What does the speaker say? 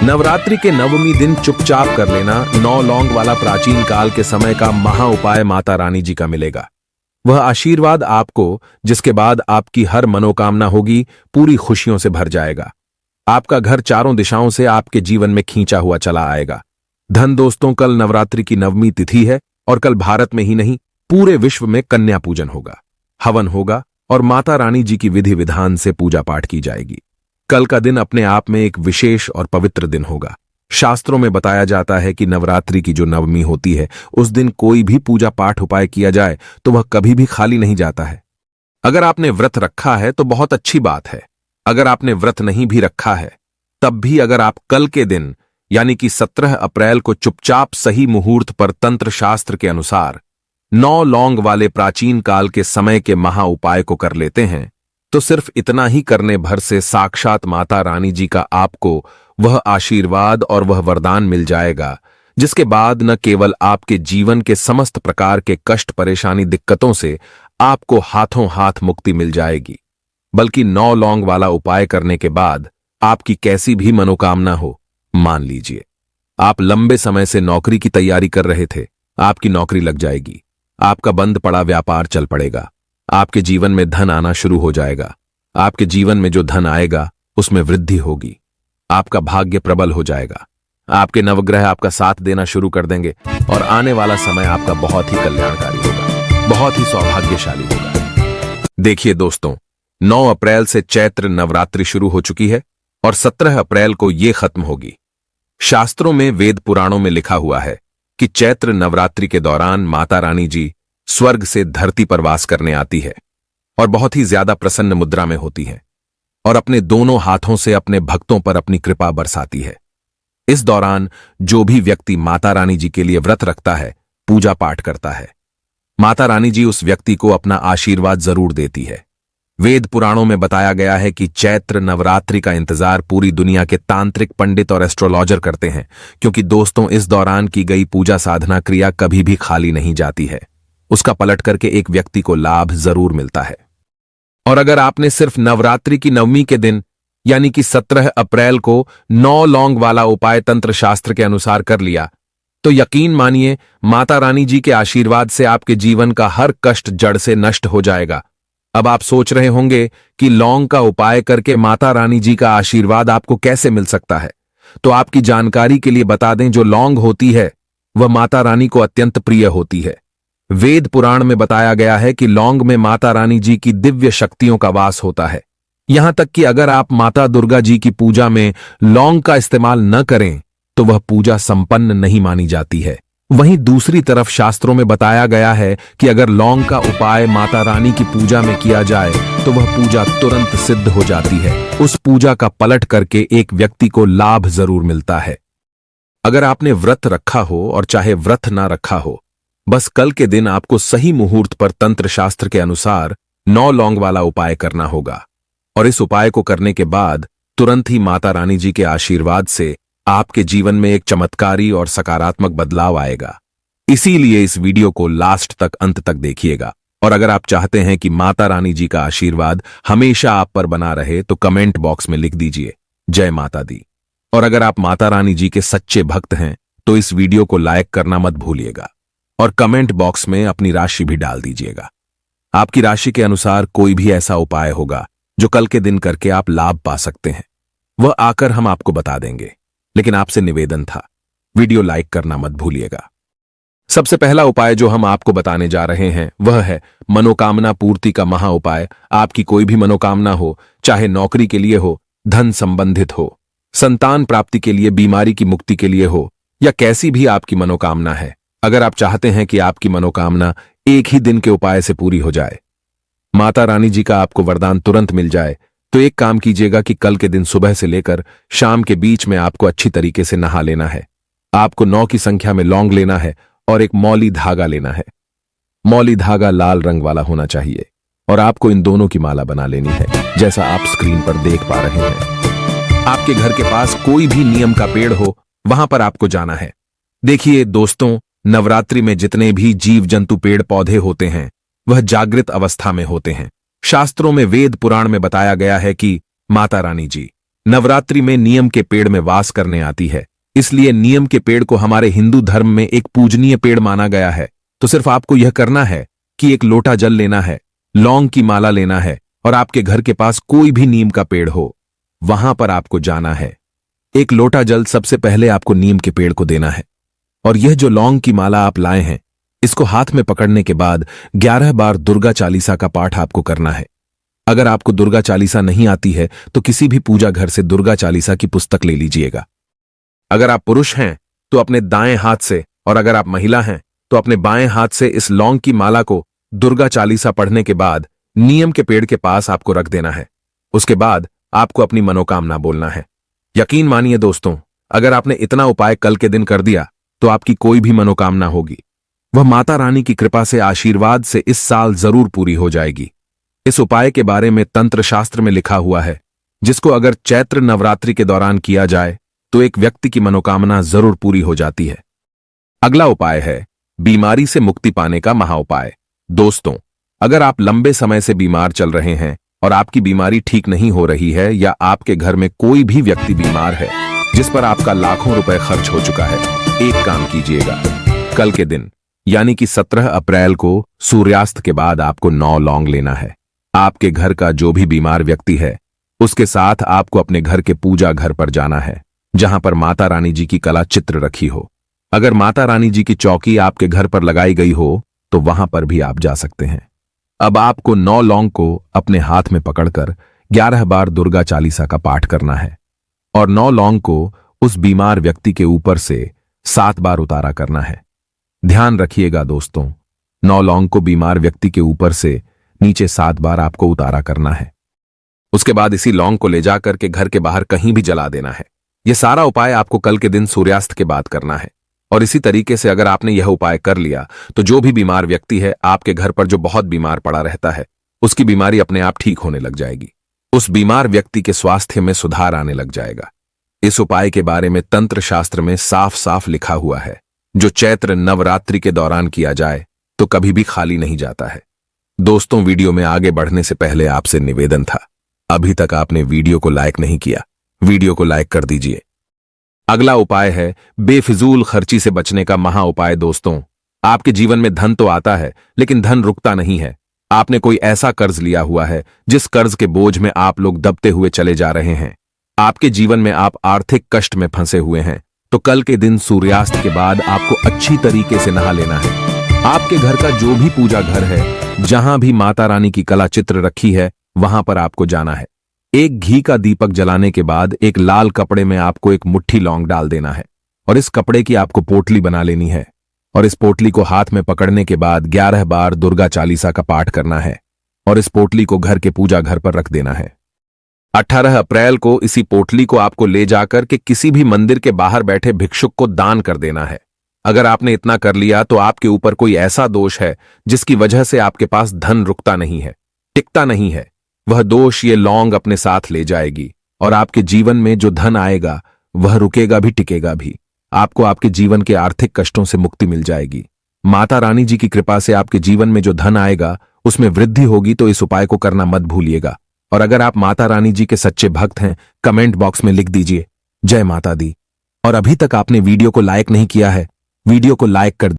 नवरात्रि के नवमी दिन चुपचाप कर लेना 9 लौंग वाला प्राचीन काल के समय का महा उपाय माता रानी जी का मिलेगा। वह आशीर्वाद आपको, जिसके बाद आपकी हर मनोकामना होगी, पूरी खुशियों से भर जाएगा। आपका घर चारों दिशाओं से आपके जीवन में खींचा हुआ चला आएगा। धन दोस्तों, कल नवरात्रि की नवमी तिथि है और कल भारत में ही नहीं पूरे विश्व में कन्या पूजन होगा, हवन होगा और माता रानी जी की विधि विधान से पूजा पाठ की जाएगी। कल का दिन अपने आप में एक विशेष और पवित्र दिन होगा। शास्त्रों में बताया जाता है कि नवरात्रि की जो नवमी होती है, उस दिन कोई भी पूजा पाठ उपाय किया जाए तो वह कभी भी खाली नहीं जाता है। अगर आपने व्रत रखा है तो बहुत अच्छी बात है। अगर आपने व्रत नहीं भी रखा है, तब भी अगर आप कल के दिन यानी कि 17 अप्रैल को चुपचाप सही मुहूर्त पर तंत्र शास्त्र के अनुसार 9 लौंग वाले प्राचीन काल के समय के महा उपाय को कर लेते हैं, तो सिर्फ इतना ही करने भर से साक्षात माता रानी जी का आपको वह आशीर्वाद और वह वरदान मिल जाएगा, जिसके बाद न केवल आपके जीवन के समस्त प्रकार के कष्ट, परेशानी, दिक्कतों से आपको हाथों हाथ मुक्ति मिल जाएगी, बल्कि 9 लौंग वाला उपाय करने के बाद आपकी कैसी भी मनोकामना हो, मान लीजिए आप लंबे समय से नौकरी की तैयारी कर रहे थे, आपकी नौकरी लग जाएगी। आपका बंद पड़ा व्यापार चल पड़ेगा। आपके जीवन में धन आना शुरू हो जाएगा। आपके जीवन में जो धन आएगा उसमें वृद्धि होगी। आपका भाग्य प्रबल हो जाएगा। आपके नवग्रह आपका साथ देना शुरू कर देंगे और आने वाला समय आपका बहुत ही कल्याणकारी होगा, बहुत ही सौभाग्यशाली होगा। देखिए दोस्तों, 9 अप्रैल से चैत्र नवरात्रि शुरू हो चुकी है और 17 अप्रैल को ये खत्म होगी। शास्त्रों में, वेद पुराणों में लिखा हुआ है कि चैत्र नवरात्रि के दौरान माता रानी जी स्वर्ग से धरती पर वास करने आती है और बहुत ही ज्यादा प्रसन्न मुद्रा में होती है और अपने दोनों हाथों से अपने भक्तों पर अपनी कृपा बरसाती है। इस दौरान जो भी व्यक्ति माता रानी जी के लिए व्रत रखता है, पूजा पाठ करता है, माता रानी जी उस व्यक्ति को अपना आशीर्वाद जरूर देती है। वेद पुराणों में बताया गया है कि चैत्र नवरात्रि का इंतजार पूरी दुनिया के तांत्रिक, पंडित और एस्ट्रोलॉजर करते हैं, क्योंकि दोस्तों इस दौरान की गई पूजा साधना क्रिया कभी भी खाली नहीं जाती है। उसका पलट करके एक व्यक्ति को लाभ जरूर मिलता है। और अगर आपने सिर्फ नवरात्रि की नवमी के दिन यानी कि 17 अप्रैल को 9 लौंग वाला उपाय तंत्र शास्त्र के अनुसार कर लिया, तो यकीन मानिए माता रानी जी के आशीर्वाद से आपके जीवन का हर कष्ट जड़ से नष्ट हो जाएगा। अब आप सोच रहे होंगे कि लौंग का उपाय करके माता रानी जी का आशीर्वाद आपको कैसे मिल सकता है। तो आपकी जानकारी के लिए बता दें, जो लौंग होती है वह माता रानी को अत्यंत प्रिय होती है। वेद पुराण में बताया गया है कि लौंग में माता रानी जी की दिव्य शक्तियों का वास होता है। यहां तक कि अगर आप माता दुर्गा जी की पूजा में लौंग का इस्तेमाल न करें तो वह पूजा संपन्न नहीं मानी जाती है। वहीं दूसरी तरफ शास्त्रों में बताया गया है कि अगर लौंग का उपाय माता रानी की पूजा में किया जाए तो वह पूजा तुरंत सिद्ध हो जाती है। उस पूजा का पलट करके एक व्यक्ति को लाभ जरूर मिलता है। अगर आपने व्रत रखा हो और चाहे व्रत ना रखा हो, बस कल के दिन आपको सही मुहूर्त पर तंत्र शास्त्र के अनुसार 9 लौंग वाला उपाय करना होगा और इस उपाय को करने के बाद तुरंत ही माता रानी जी के आशीर्वाद से आपके जीवन में एक चमत्कारी और सकारात्मक बदलाव आएगा। इसीलिए इस वीडियो को लास्ट तक, अंत तक देखिएगा। और अगर आप चाहते हैं कि माता रानी जी का आशीर्वाद हमेशा आप पर बना रहे तो कमेंट बॉक्स में लिख दीजिए जय माता दी। और अगर आप माता रानी जी के सच्चे भक्त हैं तो इस वीडियो को लाइक करना मत भूलिएगा और कमेंट बॉक्स में अपनी राशि भी डाल दीजिएगा। आपकी राशि के अनुसार कोई भी ऐसा उपाय होगा जो कल के दिन करके आप लाभ पा सकते हैं, वह आकर हम आपको बता देंगे। लेकिन आपसे निवेदन था, वीडियो लाइक करना मत भूलिएगा। सबसे पहला उपाय जो हम आपको बताने जा रहे हैं वह है मनोकामना पूर्ति का महा उपाय। आपकी कोई भी मनोकामना हो, चाहे नौकरी के लिए हो, धन संबंधित हो, संतान प्राप्ति के लिए, बीमारी की मुक्ति के लिए हो, या कैसी भी आपकी मनोकामना है, अगर आप चाहते हैं कि आपकी मनोकामना एक ही दिन के उपाय से पूरी हो जाए, माता रानी जी का आपको वरदान तुरंत मिल जाए, तो एक काम कीजिएगा कि कल के दिन सुबह से लेकर शाम के बीच में आपको अच्छी तरीके से नहा लेना है। आपको 9 की संख्या में लौंग लेना है और एक मौली धागा लेना है। मौली धागा लाल रंग वाला होना चाहिए और आपको इन दोनों की माला बना लेनी है, जैसा आप स्क्रीन पर देख पा रहे हैं। आपके घर के पास कोई भी नीम का पेड़ हो, वहां पर आपको जाना है। देखिए दोस्तों, नवरात्रि में जितने भी जीव जंतु, पेड़ पौधे होते हैं वह जागृत अवस्था में होते हैं। शास्त्रों में, वेद पुराण में बताया गया है कि माता रानी जी नवरात्रि में नीम के पेड़ में वास करने आती है, इसलिए नीम के पेड़ को हमारे हिंदू धर्म में एक पूजनीय पेड़ माना गया है। तो सिर्फ आपको यह करना है कि एक लोटा जल लेना है, लौंग की माला लेना है और आपके घर के पास कोई भी नीम का पेड़ हो वहां पर आपको जाना है। एक लोटा जल सबसे पहले आपको नीम के पेड़ को देना है और यह जो लौंग की माला आप लाए हैं इसको हाथ में पकड़ने के बाद 11 बार दुर्गा चालीसा का पाठ आपको करना है। अगर आपको दुर्गा चालीसा नहीं आती है तो किसी भी पूजा घर से दुर्गा चालीसा की पुस्तक ले लीजिएगा। अगर आप पुरुष हैं तो अपने दाएं हाथ से और अगर आप महिला हैं तो अपने बाएं हाथ से इस लौंग की माला को दुर्गा चालीसा पढ़ने के बाद नीम के पेड़ के पास आपको रख देना है। उसके बाद आपको अपनी मनोकामना बोलना है। यकीन मानिए दोस्तों, अगर आपने इतना उपाय कल के दिन कर दिया तो आपकी कोई भी मनोकामना होगी वह माता रानी की कृपा से आशीर्वाद से इस साल जरूर पूरी हो जाएगी। इस उपाय के बारे में तंत्र शास्त्र में लिखा हुआ है, जिसको अगर चैत्र नवरात्रि के दौरान किया जाए तो एक व्यक्ति की मनोकामना जरूर पूरी हो जाती है। अगला उपाय है बीमारी से मुक्ति पाने का महाउपाय। दोस्तों, अगर आप लंबे समय से बीमार चल रहे हैं और आपकी बीमारी ठीक नहीं हो रही है या आपके घर में कोई भी व्यक्ति बीमार है जिस पर आपका लाखों रुपए खर्च हो चुका है, एक काम कीजिएगा। कल के दिन यानी कि 17 अप्रैल को सूर्यास्त के बाद आपको 9 लौंग लेना है। आपके घर का जो भी बीमार व्यक्ति है उसके साथ आपको अपने घर के पूजा घर पर जाना है जहां पर माता रानी जी की कला चित्र रखी हो। अगर माता रानी जी की चौकी आपके घर पर लगाई गई हो तो वहां पर भी आप जा सकते हैं। अब आपको 9 लौंग को अपने हाथ में पकड़कर 11 बार दुर्गा चालीसा का पाठ करना है और 9 लौंग को उस बीमार व्यक्ति के ऊपर से 7 बार उतारा करना है। ध्यान रखिएगा दोस्तों, 9 लौंग को बीमार व्यक्ति के ऊपर से नीचे 7 बार आपको उतारा करना है। उसके बाद इसी लौंग को ले जाकर के घर के बाहर कहीं भी जला देना है। यह सारा उपाय आपको कल के दिन सूर्यास्त के बाद करना है और इसी तरीके से अगर आपने यह उपाय कर लिया तो जो भी बीमार व्यक्ति है आपके घर पर जो बहुत बीमार पड़ा रहता है उसकी बीमारी अपने आप ठीक होने लग जाएगी। उस बीमार व्यक्ति के स्वास्थ्य में सुधार आने लग जाएगा। इस उपाय के बारे में तंत्र शास्त्र में साफ साफ लिखा हुआ है, जो चैत्र नवरात्रि के दौरान किया जाए तो कभी भी खाली नहीं जाता है। दोस्तों, वीडियो में आगे बढ़ने से पहले आपसे निवेदन था, अभी तक आपने वीडियो को लाइक नहीं किया, वीडियो को लाइक कर दीजिए। अगला उपाय है बेफिजूल खर्ची से बचने का महा उपाय। दोस्तों, आपके जीवन में धन तो आता है लेकिन धन रुकता नहीं है। आपने कोई ऐसा कर्ज लिया हुआ है जिस कर्ज के बोझ में आप लोग दबते हुए चले जा रहे हैं। आपके जीवन में आप आर्थिक कष्ट में फंसे हुए हैं तो कल के दिन सूर्यास्त के बाद आपको अच्छी तरीके से नहा लेना है। आपके घर का जो भी पूजा घर है, जहां भी माता रानी की कला चित्र रखी है, वहां पर आपको जाना है। एक घी का दीपक जलाने के बाद एक लाल कपड़े में आपको एक मुट्ठी लौंग डाल देना है और इस कपड़े की आपको पोटली बना लेनी है और इस पोटली को हाथ में पकड़ने के बाद 11 बार दुर्गा चालीसा का पाठ करना है और इस पोटली को घर के पूजा घर पर रख देना है। 18 अप्रैल को इसी पोटली को आपको ले जाकर के किसी भी मंदिर के बाहर बैठे भिक्षुक को दान कर देना है। अगर आपने इतना कर लिया तो आपके ऊपर कोई ऐसा दोष है जिसकी वजह से आपके पास धन रुकता नहीं है, टिकता नहीं है, वह दोष ये लौंग अपने साथ ले जाएगी और आपके जीवन में जो धन आएगा वह रुकेगा भी, टिकेगा भी। आपको आपके जीवन के आर्थिक कष्टों से मुक्ति मिल जाएगी। माता रानी जी की कृपा से आपके जीवन में जो धन आएगा उसमें वृद्धि होगी। तो इस उपाय को करना मत भूलिएगा। और अगर आप माता रानी जी के सच्चे भक्त हैं, कमेंट बॉक्स में लिख दीजिए जय माता दी। और अभी तक आपने वीडियो को लाइक नहीं किया है, वीडियो को लाइक कर